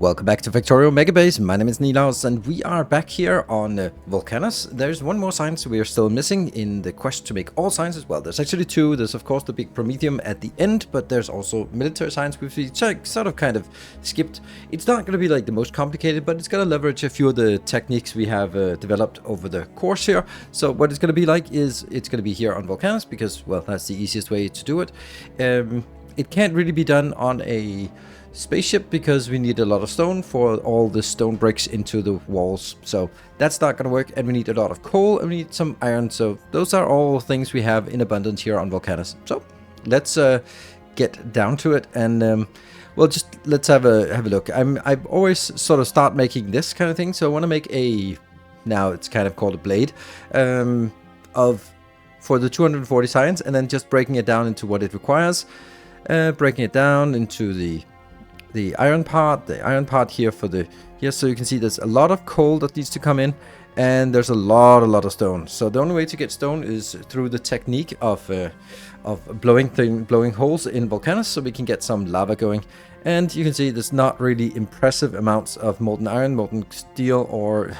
Welcome back to Factorio Megabase. My name is Nilaus and we are back here on Volcanus. There's one more science we are still missing in the quest to make all sciences. Well, there's actually two. There's of course the big Promethium at the end, but there's also military science which we sort of kind of skipped. It's not going to be like the most complicated, but it's going to leverage a few of the techniques we have developed over the course here. So what it's going to be like is it's going to be here on Volcanus because, well, that's the easiest way to do it. It can't really be done on a spaceship because we need a lot of stone for all the stone bricks into the walls, so that's not gonna work, and we need a lot of coal and we need some iron, so those are all things we have in abundance here on Volcanus. So let's get down to it, and well, just let's have a look. I've always sort of start making this kind of thing, so I want to make a, now it's kind of called a blade for the 240 science, and then just breaking it down into what it requires, breaking it down into the iron part here for the so you can see there's a lot of coal that needs to come in, and there's a lot of stone. So the only way to get stone is through the technique of blowing holes in Volcanus, so we can get some lava going. And you can see there's not really impressive amounts of molten iron, molten steel, or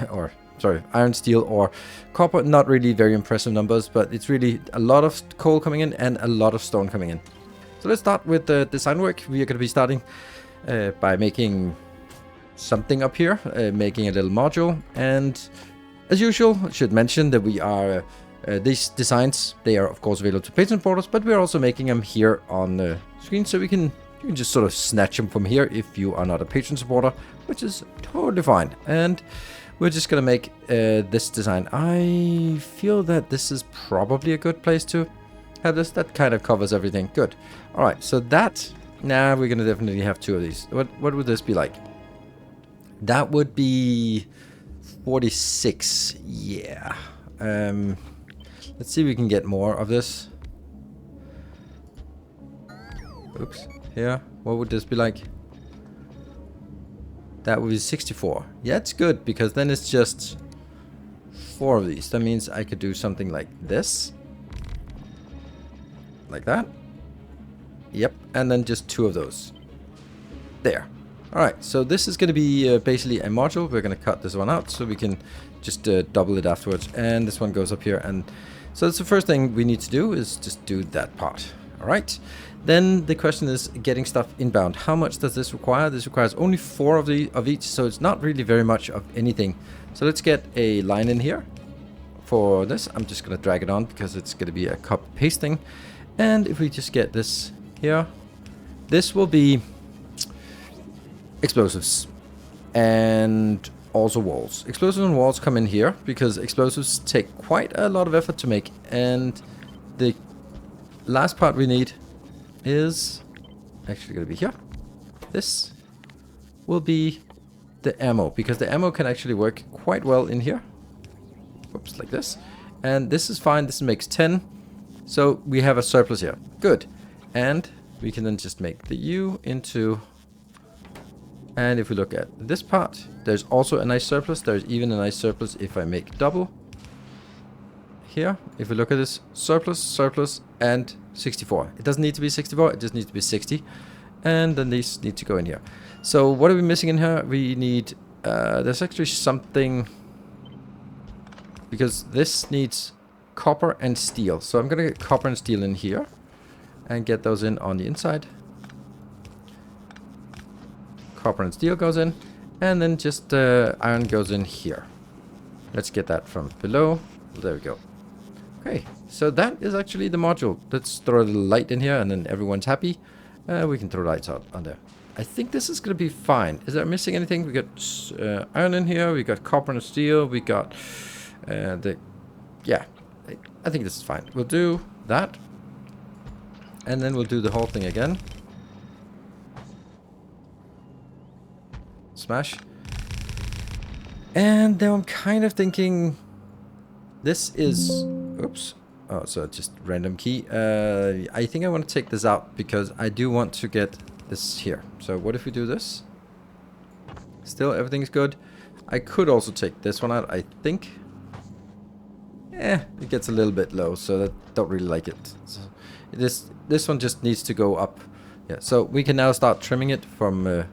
sorry, iron, steel, or copper. Not really very impressive numbers, but it's really a lot of coal coming in and a lot of stone coming in. So let's start with the design work. We are going to be starting by making something up here, making a little module, and as usual I should mention that we are these designs, they are of course available to patron supporters, but we are also making them here on the screen, so you can just sort of snatch them from here if you are not a patron supporter, which is totally fine. And we're just gonna make this design. I feel that this is probably a good place to have this. That kind of covers everything. Good. All right, so that, now we're gonna definitely have two of these. What would this be like? That would be 46. Yeah. Let's see if we can get more of this. Oops. Here. What would this be like? That would be 64. Yeah, it's good because then it's just 4 of these. That means I could do something like this. Like that. Yep, and then just 2 of those. There. Alright, so this is going to be basically a module. We're going to cut this one out so we can just double it afterwards. And this one goes up here. And so that's the first thing we need to do, is just do that part. Alright. Then the question is getting stuff inbound. How much does this require? This requires only 4 of each, so it's not really very much of anything. So let's get a line in here for this. I'm just going to drag it on because it's going to be a copy paste thing. And if we just get this here, this will be explosives and also walls. Explosives and walls come in here because explosives take quite a lot of effort to make, and the last part we need is actually going to be here. This will be the ammo, because the ammo can actually work quite well in here. Whoops, like this. And this is fine. This makes 10. So we have a surplus here. Good. And we can then just make the U into, and if we look at this part, there's also a nice surplus. There's even a nice surplus if I make double here. If we look at this, surplus, and 64. It doesn't need to be 64, it just needs to be 60. And then these need to go in here. So what are we missing in here? We need, there's actually something, because this needs copper and steel. So I'm gonna get copper and steel in here and get those in on the inside. Copper and steel goes in, and then just iron goes in here. Let's get that from below. There we go. Okay, so that is actually the module. Let's throw a little light in here and then everyone's happy. We can throw lights out on there. I think this is going to be fine. Is there missing anything? We got iron in here, we got copper and steel, we got yeah, I think this is fine. We'll do that, and then we'll do the whole thing again. Smash. And now I'm kind of thinking this is, oops, oh, so just random key. I think I want to take this out because I do want to get this here. So what if we do this? Still everything's good. I could also take this one out, I think. It gets a little bit low, so I don't really like it. So this one just needs to go up. Yeah, so we can now start trimming it from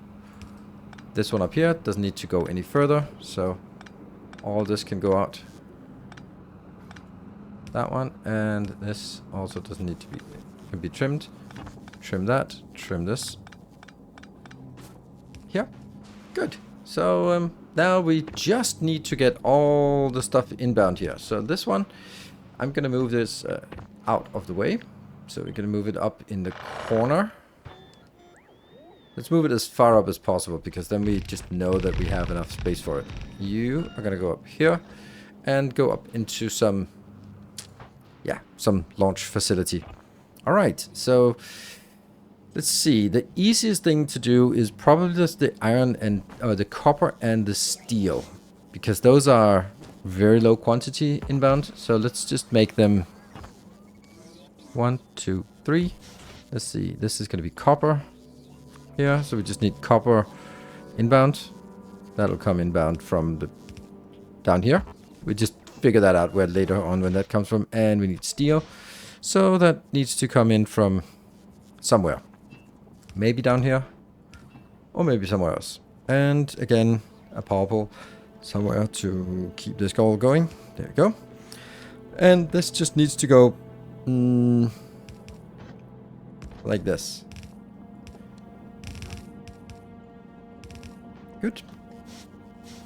This one up here doesn't need to go any further, so all this can go out. That one, and this also doesn't need to be, can be trimmed. Trim that, trim this. Here, good. So now we just need to get all the stuff inbound here. So this one, I'm gonna move this out of the way. So we're gonna move it up in the corner. Let's move it as far up as possible, because then we just know that we have enough space for it. You are gonna go up here and go up into some, yeah, some launch facility. All right, so let's see. The easiest thing to do is probably just the iron and the copper and the steel, because those are very low quantity inbound. So let's just make them 1, 2, 3. Let's see. This is gonna be copper. Here, so we just need copper inbound. That'll come inbound from the down here. We just figure that out where later on when that comes from. And we need steel, so that needs to come in from somewhere, maybe down here or maybe somewhere else. And again, a power pole somewhere to keep this all going. There we go. And this just needs to go like this. Good.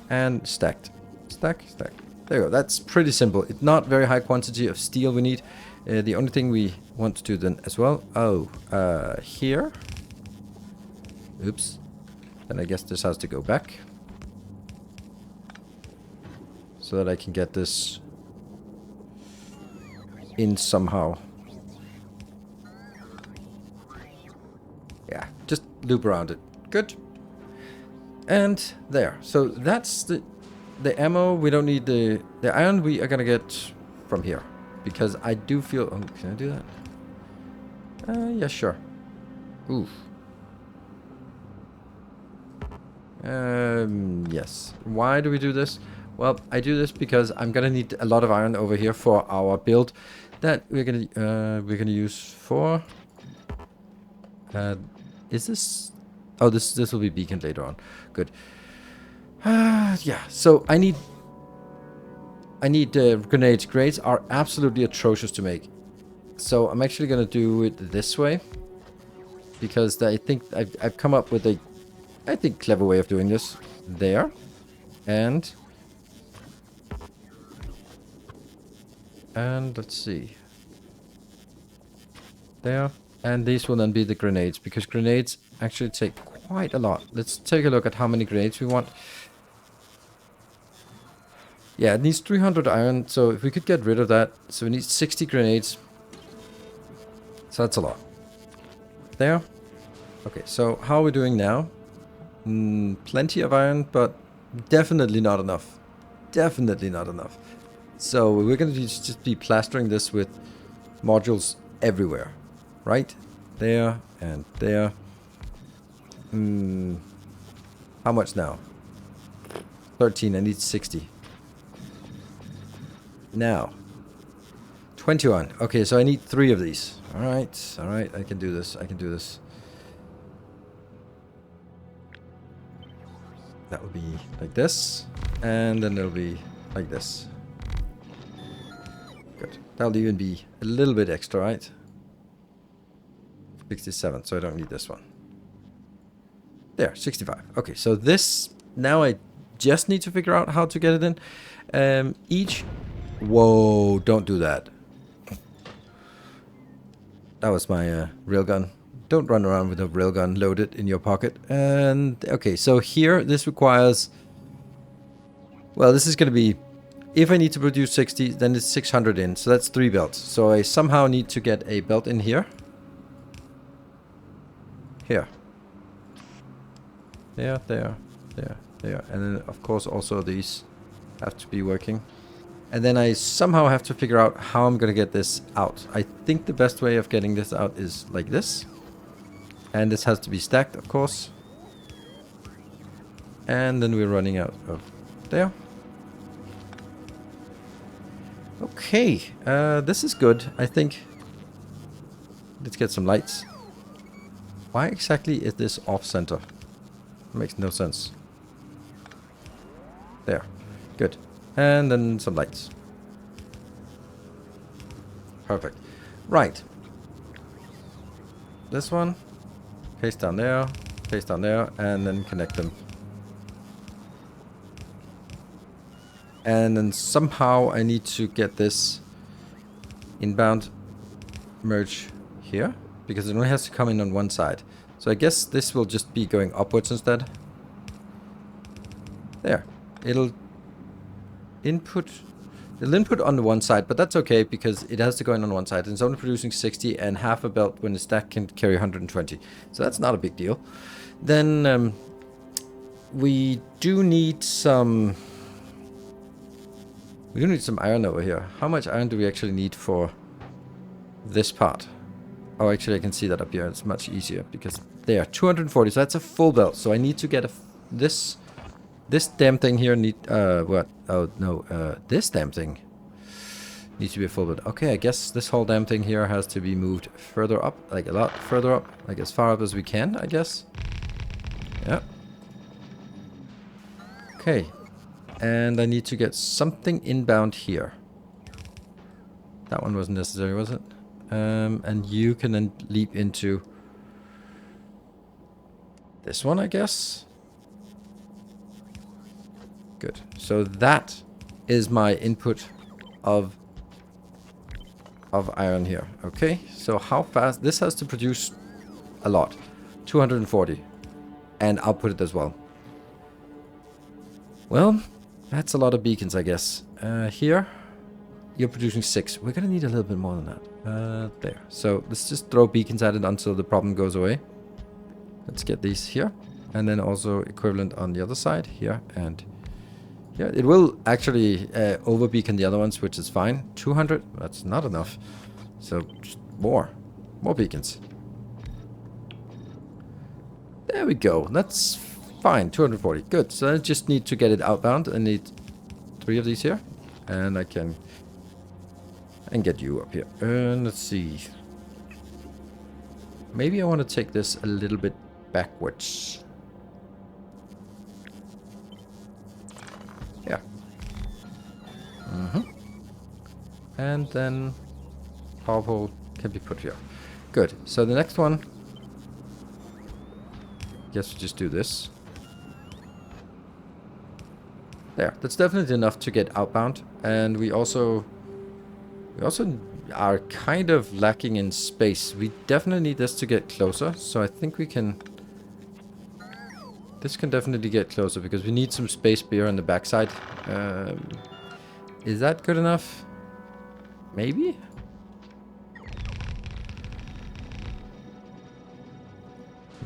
And stacked. Stack, stack. There you go. That's pretty simple. It's not very high quantity of steel we need. The only thing we want to do then as well. Oh, here. Oops. Then I guess this has to go back. So that I can get this in somehow. Yeah, just loop around it. Good. And there. So that's the ammo. We don't need the iron. We are gonna get from here, because I do feel. Oh, can I do that? Yeah, sure. Oof. Yes. Why do we do this? Well, I do this because I'm gonna need a lot of iron over here for our build that we're gonna use for. Is this? Oh, this will be beacon later on. Good. Yeah. So I need grenades. Grenades are absolutely atrocious to make. So I'm actually gonna do it this way, because I think I've come up with a clever way of doing this. There, and let's see. There. And these will then be the grenades, because grenades actually take quite a lot. Let's take a look at how many grenades we want. Yeah, it needs 300 iron, so if we could get rid of that. So we need 60 grenades. So that's a lot. There. Okay, so how are we doing now? Plenty of iron, but definitely not enough. Definitely not enough. So we're going to just be plastering this with modules everywhere. Right? There and there. How much now? 13. I need 60. Now. 21. Okay, so I need 3 of these. Alright, alright. I can do this. I can do this. That will be like this. And then it'll be like this. Good. That'll even be a little bit extra, right? 67, so I don't need this one. There, 65. Okay, so this, now I just need to figure out how to get it in. Whoa, don't do that. That was my railgun. Don't run around with a railgun loaded in your pocket. And, okay, so here, this requires, well, this is going to be, if I need to produce 60, then it's 600 in, so that's 3 belts. So I somehow need to get a belt in here. Here. There, there, there, there. And then, of course, also these have to be working. And then I somehow have to figure out how I'm going to get this out. I think the best way of getting this out is like this. And this has to be stacked, of course. And then we're running out of there. Okay. This is good, I think. Let's get some lights. Why exactly is this off-center? Makes no sense. There. Good. And then some lights. Perfect. Right. This one. Paste down there. Paste down there. And then connect them. And then somehow I need to get this inbound merge here. Because it only has to come in on one side. So I guess this will just be going upwards instead. There. It'll input on the one side, but that's okay because it has to go in on one side. And it's only producing 60 and half a belt when the stack can carry 120. So that's not a big deal. Then we do need some iron over here. How much iron do we actually need for this part? Oh, actually I can see that up here. It's much easier because there, 240. So that's a full belt. So I need to get this damn thing here what? Oh no, this damn thing needs to be a full belt. Okay, I guess this whole damn thing here has to be moved further up, like a lot further up, like as far up as we can, I guess. Yeah. Okay, and I need to get something inbound here. That one wasn't necessary, was it? And you can then leap into this one, I guess. Good. So that is my input of iron here. Okay. So how fast this has to produce a lot. 240. And output it as well. Well, that's a lot of beacons, I guess. Here you're producing 6. We're gonna need a little bit more than that. There. So let's just throw beacons at it until the problem goes away. Let's get these here. And then also equivalent on the other side here. And yeah, it will actually over beacon the other ones, which is fine. 200, that's not enough. So just more beacons. There we go. That's fine. 240. Good. So I just need to get it outbound. I need 3 of these here. And I can get you up here. And let's see. Maybe I want to take this a little bit backwards. Yeah. And then power pole can be put here. Good. So the next one, guess we just do this. There. That's definitely enough to get outbound. And we also are kind of lacking in space. We definitely need this to get closer. So I think we can... This can definitely get closer because we need some space beer on the backside. Is that good enough? Maybe?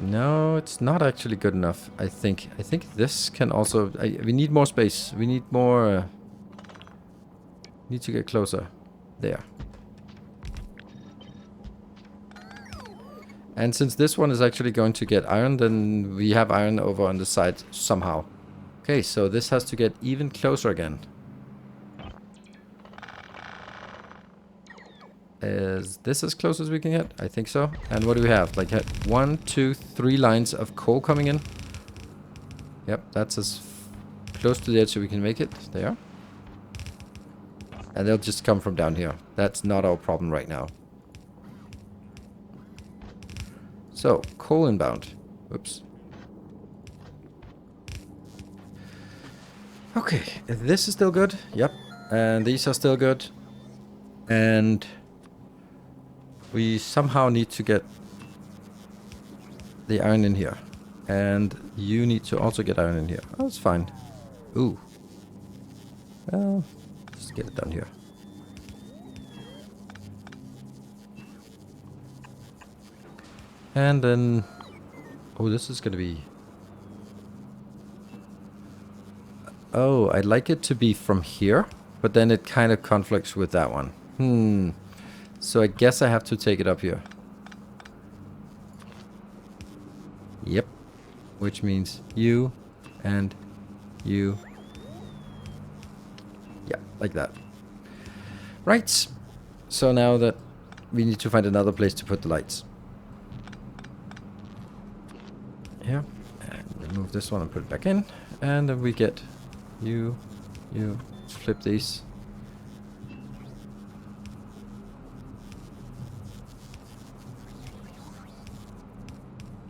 No, it's not actually good enough, I think. I think this can also... we need more space. We need more... need to get closer. There. And since this one is actually going to get iron, then we have iron over on the side somehow. Okay, so this has to get even closer again. Is this as close as we can get? I think so. And what do we have? Like 1, 2, 3 lines of coal coming in. Yep, that's as close to the edge so we can make it. There. And they'll just come from down here. That's not our problem right now. So, coal inbound. Whoops. Okay, this is still good. Yep. And these are still good. And we somehow need to get the iron in here. And you need to also get iron in here. Oh, that's fine. Ooh. Well, just get it down here. And then... Oh, this is going to be... Oh, I'd like it to be from here. But then it kind of conflicts with that one. So I guess I have to take it up here. Yep. Which means you and you. Yeah, like that. Right. So now that we need to find another place to put the lights. Here. And move this one and put it back in. And then we get you, flip these.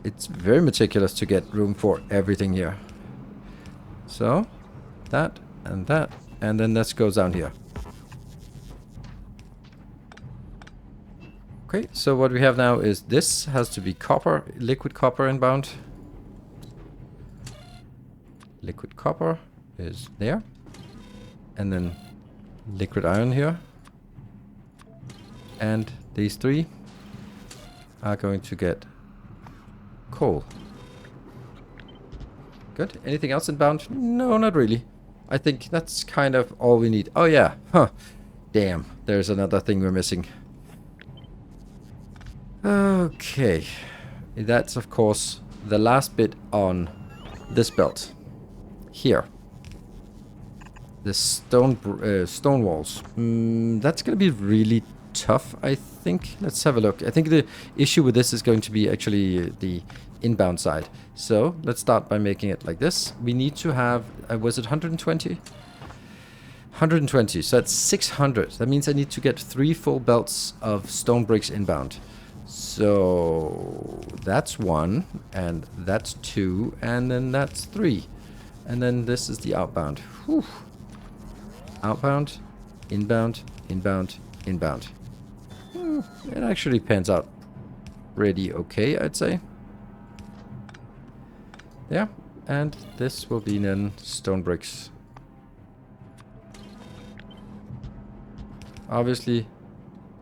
It's very meticulous to get room for everything here. So, that, and then this goes down here. Okay, so what we have now is this has to be copper, liquid copper inbound. Liquid copper is there. And then liquid iron here. And these three are going to get coal. Good. Anything else inbound? No, not really. I think that's kind of all we need. Oh yeah. Huh. Damn. There's another thing we're missing. Okay. That's of course the last bit on this belt. Here. The stone walls. That's going to be really tough, I think. Let's have a look. I think the issue with this is going to be actually the inbound side. So let's start by making it like this. We need to have, was it 120? 120, so that's 600. That means I need to get 3 full belts of stone bricks inbound. So that's 1, and that's 2, and then that's 3. And then this is the outbound. Whew. Outbound, inbound, inbound, inbound. It actually pans out pretty okay, I'd say. Yeah, and this will be then stone bricks. Obviously,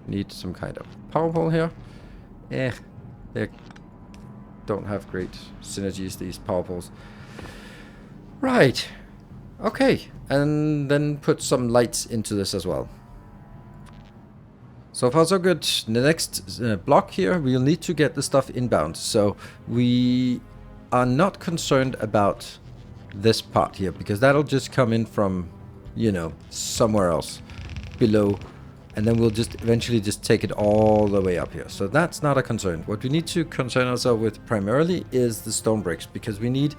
need some kind of power pole here. They don't have great synergies, these power poles. Right. Okay, and then put some lights into this as well. So far so good. The next block here, we'll need to get the stuff inbound. So we are not concerned about this part here, because that'll just come in from, you know, somewhere else below. And then we'll just eventually just take it all the way up here. So that's not a concern. What we need to concern ourselves with primarily is the stone bricks, because we need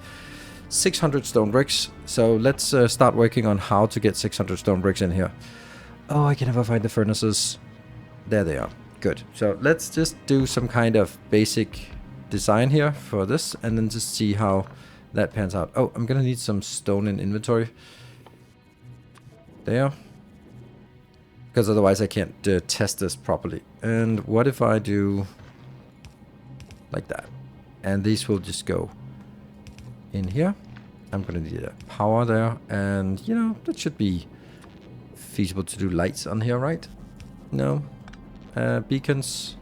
600 stone bricks. So let's start working on how to get 600 stone bricks in here. Oh, I can never find the furnaces. There they are. Good. So let's just do some kind of basic design here for this, and then just see how that pans out. Oh, I'm gonna need some stone in inventory. There. Because otherwise I can't test this properly. And what if I do like that? And these will just go in here. I'm gonna need a power there, and you know, that should be feasible to do lights on here, right? No. Beacons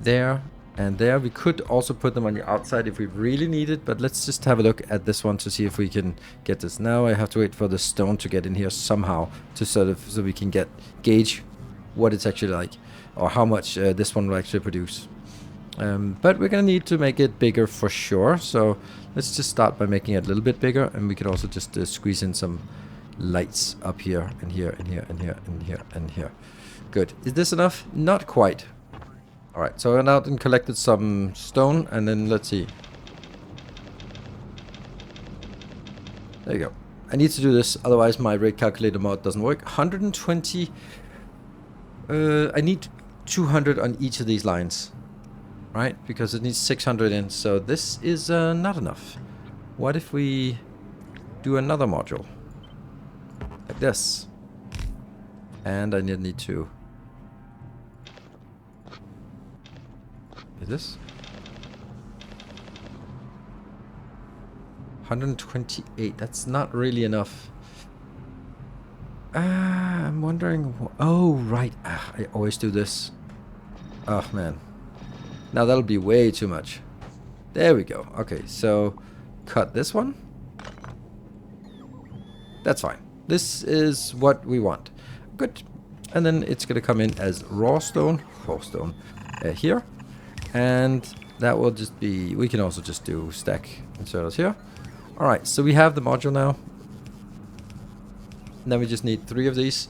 there and there. We could also put them on the outside if we really need it, but let's just have a look at this one to see if we can get this. Now I have to wait for the stone to get in here somehow to sort of, so we can gauge what it's actually like, or how much this one will actually produce. But we're gonna need to make it bigger for sure, so let's just start by making it a little bit bigger, and we can also just squeeze in some lights up here and here and here and here and here and here. Good. Is this enough? Not quite. Alright, so I went out and collected some stone, and then let's see. There you go. I need to do this, otherwise my rate calculator mod doesn't work. 120. I need 200 on each of these lines. Right? Because it needs 600 in, so this is not enough. What if we do another module? Like this. And I need to... Is this? 128. That's not really enough. I'm wondering... Oh, right. I always do this. Oh, man. Now that'll be way too much. There we go. Okay, so cut this one. That's fine. This is what we want. Good. And then it's going to come in as raw stone here. And that will just be... We can also just do stack inserters here. Alright, so we have the module now. And then we just need 3 of these.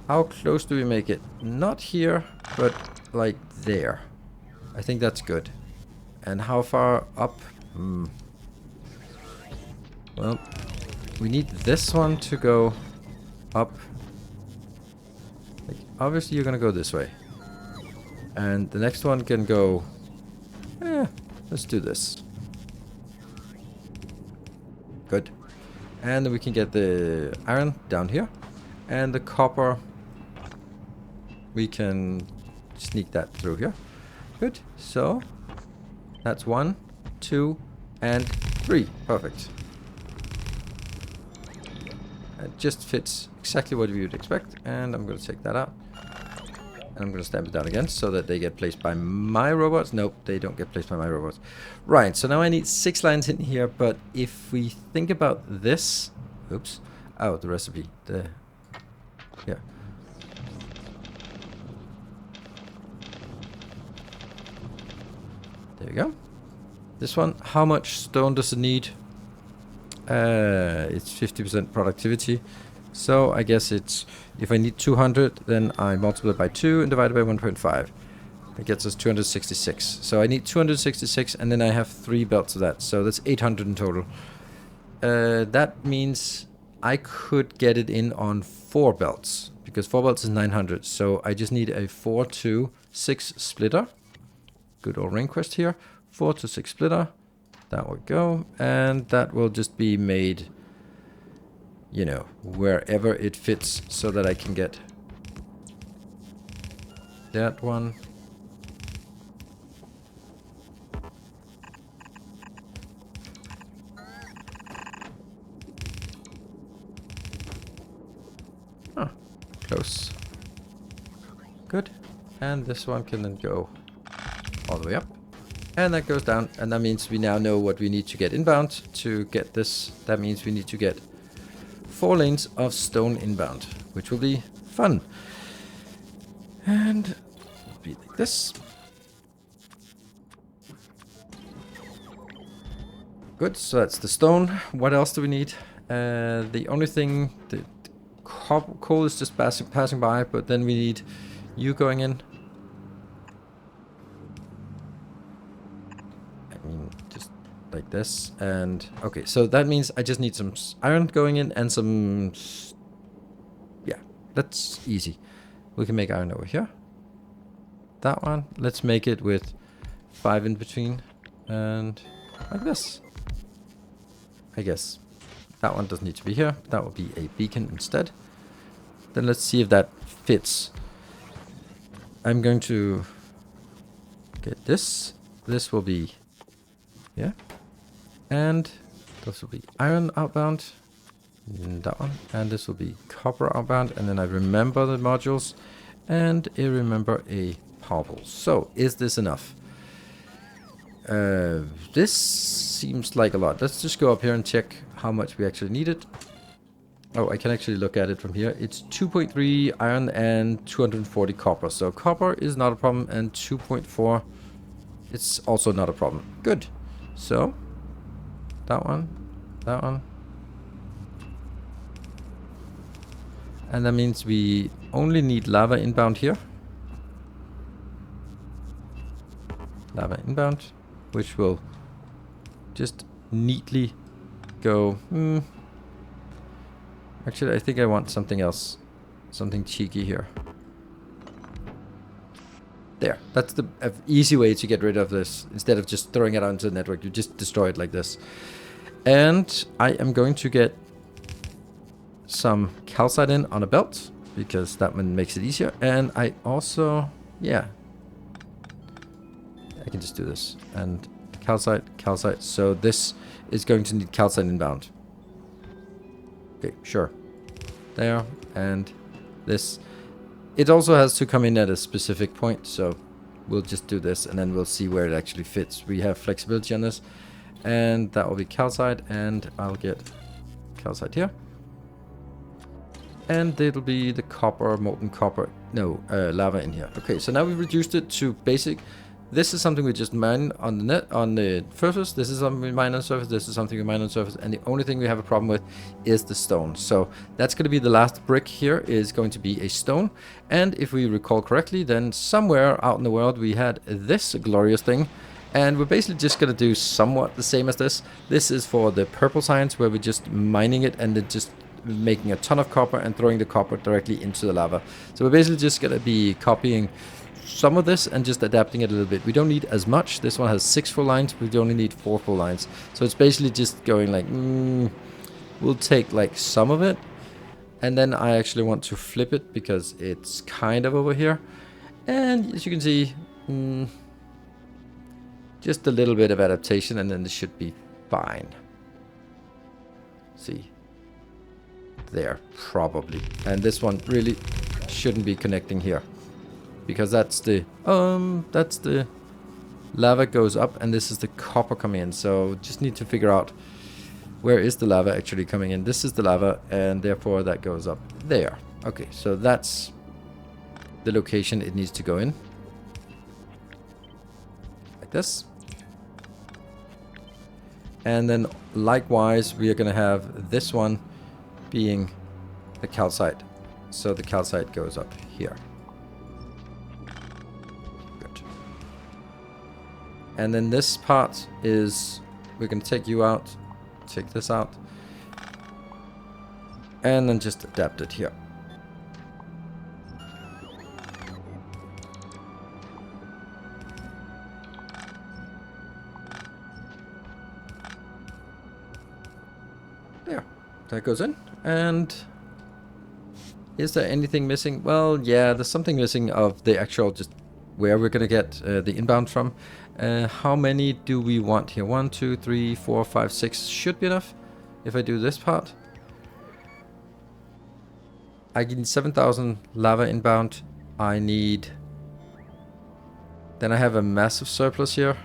How close do we make it? Not here, but like there. I think that's good. And how far up Well, we need this one to go up. Like, obviously you're gonna go this way. And the next one can go... let's do this. Good. And then we can get the iron down here. And the copper, we can sneak that through here. Good. So, that's 1, 2, and 3. Perfect. It just fits exactly what we would expect. And I'm going to take that out. And I'm going to stamp it down again so that they get placed by my robots. Nope, they don't get placed by my robots. Right, so now I need 6 lines in here. But if we think about this... Oops. Oh, the recipe. Yeah. There we go. This one, how much stone does it need? It's 50% productivity. So I guess it's, if I need 200, then I multiply by 2 and divide by 1.5. That gets us 266. So I need 266, and then I have 3 belts of that. So that's 800 in total. That means I could get it in on 4 belts, because 4 belts is 900. So I just need a 4 to 6 splitter. Good old ring quest here. 4 to 6 splitter. That will go, and that will just be made, you know, wherever it fits, so that I can get that one. Huh, close. Good. And this one can then go all the way up. And that goes down, and that means we now know what we need to get inbound to get this. That means we need to get 4 lanes of stone inbound, which will be fun. And it'll be like this. Good, so that's the stone. What else do we need? The only thing, the coal is just passing by, but then we need you going in. Just like this. And okay, so that means I just need some iron going in and some... Yeah, that's easy. We can make iron over here. That one, let's make it with 5 in between. And like this. I guess that one doesn't need to be here. That will be a beacon instead. Then let's see if that fits. I'm going to get this. This will be... Yeah. And this will be iron outbound. And that one. And this will be copper outbound. And then I remember the modules. And I remember a power pole. So, is this enough? This seems like a lot. Let's just go up here and check how much we actually needed. Oh, I can actually look at it from here. It's 2.3 iron and 240 copper. So copper is not a problem, and 2.4, it's also not a problem. Good. So, that one, that one. And that means we only need lava inbound here. Lava inbound, which will just neatly go... Actually, I think I want something else. Something cheeky here. There. That's the easy way to get rid of this. Instead of just throwing it out into the network, you just destroy it like this. And I am going to get some calcite in on a belt, because that one makes it easier. And I also... Yeah. I can just do this. And calcite, calcite. So this is going to need calcite inbound. Okay, sure. There, and this. It also has to come in at a specific point, so we'll just do this, and then we'll see where it actually fits. We have flexibility on this, and that will be calcite, and I'll get calcite here. And it'll be the copper, molten copper, no, lava in here. Okay, so now we reduced it to basic. This is something we just mine on the net, on the surface. This is something we mine on the surface. This is something we mine on the surface. And the only thing we have a problem with is the stone. So that's going to be the last brick here, is going to be a stone. And if we recall correctly, then somewhere out in the world we had this glorious thing. And we're basically just going to do somewhat the same as this. This is for the purple science, where we're just mining it and then just making a ton of copper and throwing the copper directly into the lava. So we're basically just going to be copying some of this and just adapting it a little bit. We don't need as much. This one has 6 full lines. We only need 4 full lines. So it's basically just going like, we'll take like some of it. And then I actually want to flip it because it's kind of over here. And as you can see, just a little bit of adaptation and then this should be fine. See. There, probably. And this one really shouldn't be connecting here. Because that's the lava goes up and this is the copper coming in. So just need to figure out where is the lava actually coming in. This is the lava and therefore that goes up there. Okay, so that's the location it needs to go in. Like this. And then likewise we are going to have this one being the calcite. So the calcite goes up here. Good. And then this part is, we're going to take you out, take this out, and then just adapt it here. There, that goes in. And is there anything missing? Well, yeah, there's something missing of the actual just where we're going to get the inbound from. How many do we want here? 1, 2, 3, 4, 5, 6 should be enough. If I do this part, I need 7,000 lava inbound. I need, then I have a massive surplus here.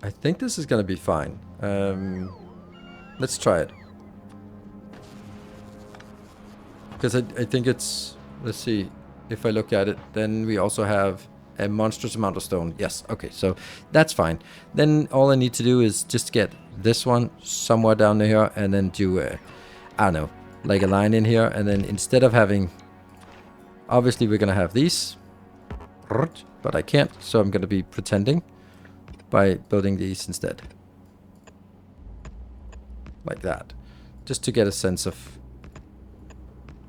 I think this is gonna be fine. Let's try it. Because I think it's, let's see, if I look at it, then we also have a monstrous amount of stone. Yes, okay, so that's fine. Then all I need to do is just get this one somewhere down here and then do a, I don't know, like a line in here. And then instead of having, obviously we're gonna have these, but I can't, so I'm gonna be pretending by building these instead. Like that. Just to get a sense of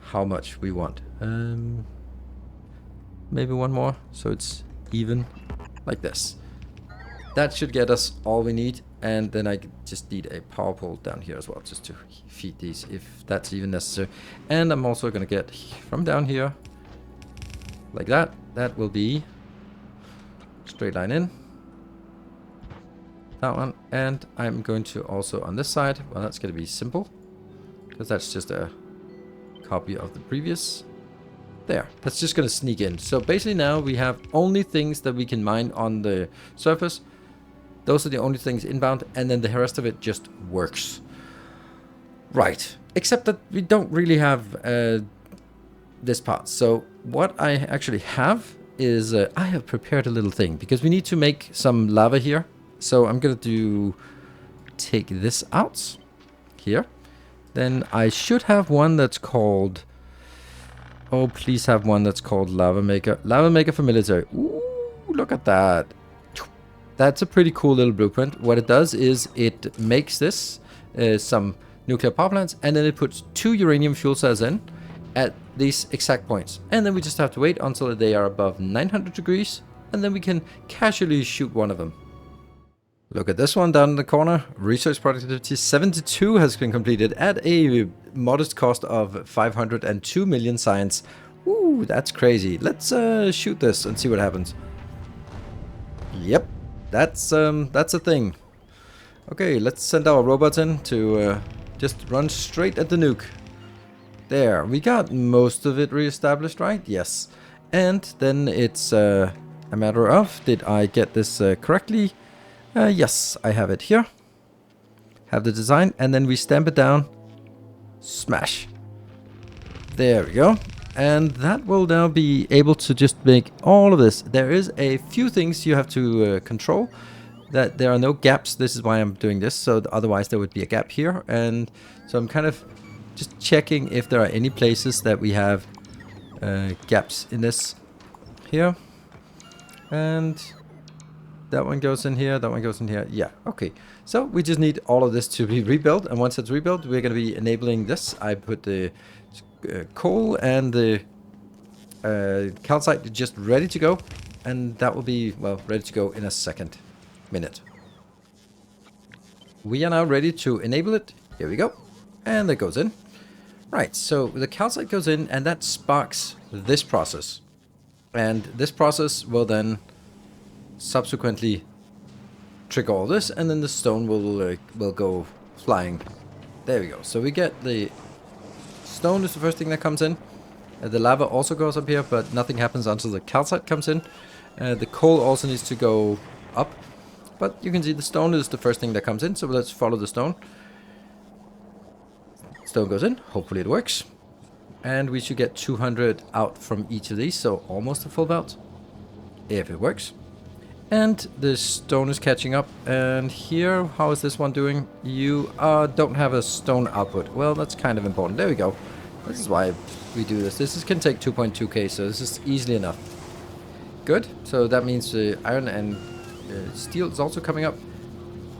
how much we want. Maybe one more, so it's even, like this. That should get us all we need, and then I just need a power pole down here as well, just to feed these, if that's even necessary. And I'm also gonna get from down here, like that. That will be straight line in. That one, and I'm going to also on this side, well, that's going to be simple because that's just a copy of the previous. There, that's just going to sneak in. So basically now we have only things that we can mine on the surface. Those are the only things inbound, and then the rest of it just works. Right, except that we don't really have this part. So what I actually have is I have prepared a little thing because we need to make some lava here. So I'm going to take this out here. Then I should have one that's called, oh, please have one that's called Lava Maker. Lava Maker for military. Ooh, look at that. That's a pretty cool little blueprint. What it does is it makes this some nuclear power plants, and then it puts 2 uranium fuel cells in at these exact points. And then we just have to wait until they are above 900 degrees, and then we can casually shoot one of them. Look at this one down in the corner. Research productivity 72 has been completed at a modest cost of 502 million science. Ooh, that's crazy. Let's shoot this and see what happens. Yep, that's a thing. Okay, let's send our robots in to just run straight at the nuke. There, we got most of it reestablished, right? Yes. And then it's a matter of, did I get this correctly? Yes, I have it here. Have the design, and then we stamp it down. Smash. There we go. And that will now be able to just make all of this. There is a few things you have to control. That there are no gaps. This is why I'm doing this. So otherwise there would be a gap here. And so I'm kind of just checking if there are any places that we have gaps in this here. And that one goes in here, that one goes in here. Yeah, okay. So we just need all of this to be rebuilt, and once it's rebuilt, we're going to be enabling this. I put the coal and the calcite just ready to go, and that will be, well, ready to go in a second minute. We are now ready to enable it. Here we go. And that goes in. Right, so the calcite goes in, and that sparks this process. And this process will then subsequently trigger all this, and then the stone will go flying. There we go. So we get the stone is the first thing that comes in. The lava also goes up here, but nothing happens until the calcite comes in. The coal also needs to go up, but you can see the stone is the first thing that comes in. So let's follow the stone. Stone goes in. Hopefully it works. And we should get 200 out from each of these, so almost a full belt, if it works. And the stone is catching up. And here, how is this one doing? You don't have a stone output. Well, that's kind of important. There we go. This is why we do this. This can take 2.2k, so this is easily enough. Good. So that means the iron and steel is also coming up.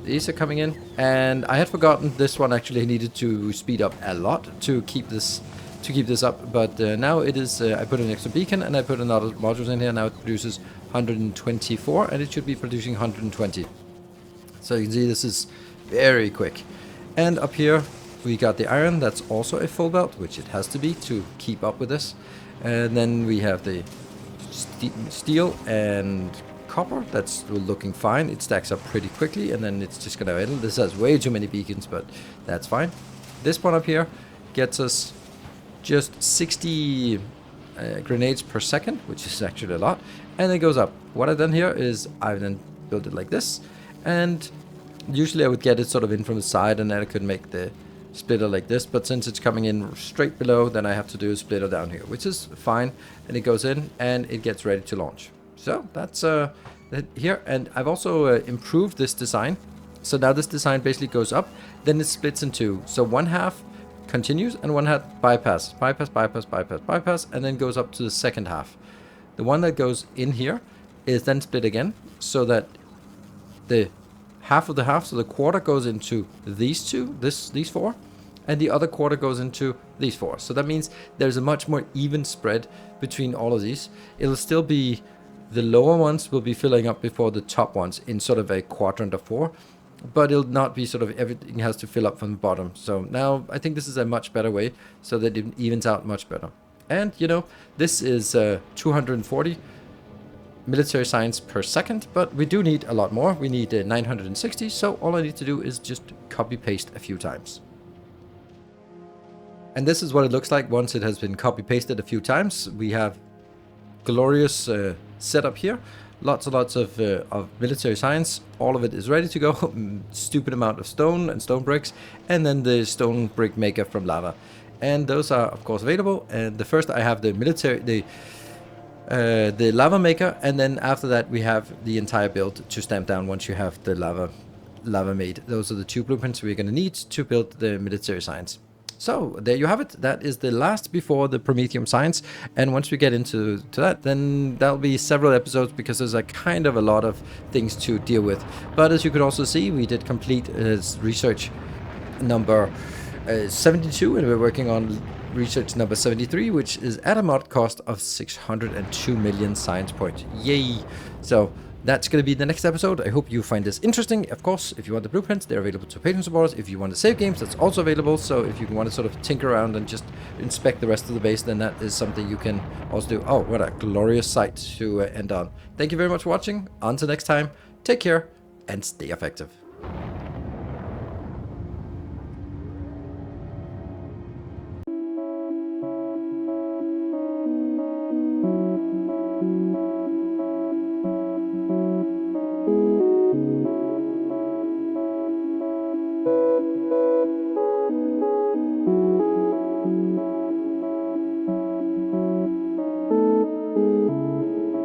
These are coming in. And I had forgotten this one actually needed to speed up a lot to keep this up, but now it is. I put an extra beacon and I put another module in here. Now it produces 124, and it should be producing 120. So you can see this is very quick. And up here we got the iron. That's also a full belt, which it has to be to keep up with this. And then we have the steel and copper. That's looking fine. It stacks up pretty quickly, and then it's just gonna idle. This has way too many beacons, but that's fine. This one up here gets us just 60 grenades per second, which is actually a lot, and it goes up. What I've done here is I've then built it like this, and usually I would get it sort of in from the side, and then I could make the splitter like this, but since it's coming in straight below, then I have to do a splitter down here, which is fine, and it goes in and it gets ready to launch. So that's that here, and I've also improved this design. So now this design basically goes up, then it splits in two. So one half continues and one half bypass, and then goes up to the second half. The one that goes in here is then split again, so that the half of the half, so the quarter goes into these two, these four, and the other quarter goes into these four. So that means there's a much more even spread between all of these. It'll still be, the lower ones will be filling up before the top ones in sort of a quadrant of four, but it'll not be sort of everything has to fill up from the bottom. So now I think this is a much better way, so that it evens out much better. And you know, this is 240 military science per second, but we do need a lot more. We need 960, so all I need to do is just copy paste a few times. And this is what it looks like once it has been copy pasted a few times. We have glorious setup here. Lots and lots of military science. All of it is ready to go. Stupid amount of stone and stone bricks, and then the stone brick maker from lava. And those are of course available. And the first I have the military, the lava maker, and then after that we have the entire build to stamp down once you have the lava made. Those are the two blueprints we're going to need to build the military science. So there you have it. That is the last before the Promethium science, and once we get into that, then that'll be several episodes, because there's a kind of a lot of things to deal with. But as you could also see, we did complete research number 72, and we're working on research number 73, which is at a mod cost of 602 million science points. Yay! So that's going to be the next episode. I hope you find this interesting. Of course, if you want the blueprints, they're available to Patreon supporters. If you want to save games, that's also available. So if you want to sort of tinker around and just inspect the rest of the base, then that is something you can also do. Oh, what a glorious sight to end on. Thank you very much for watching. Until next time, take care and stay effective.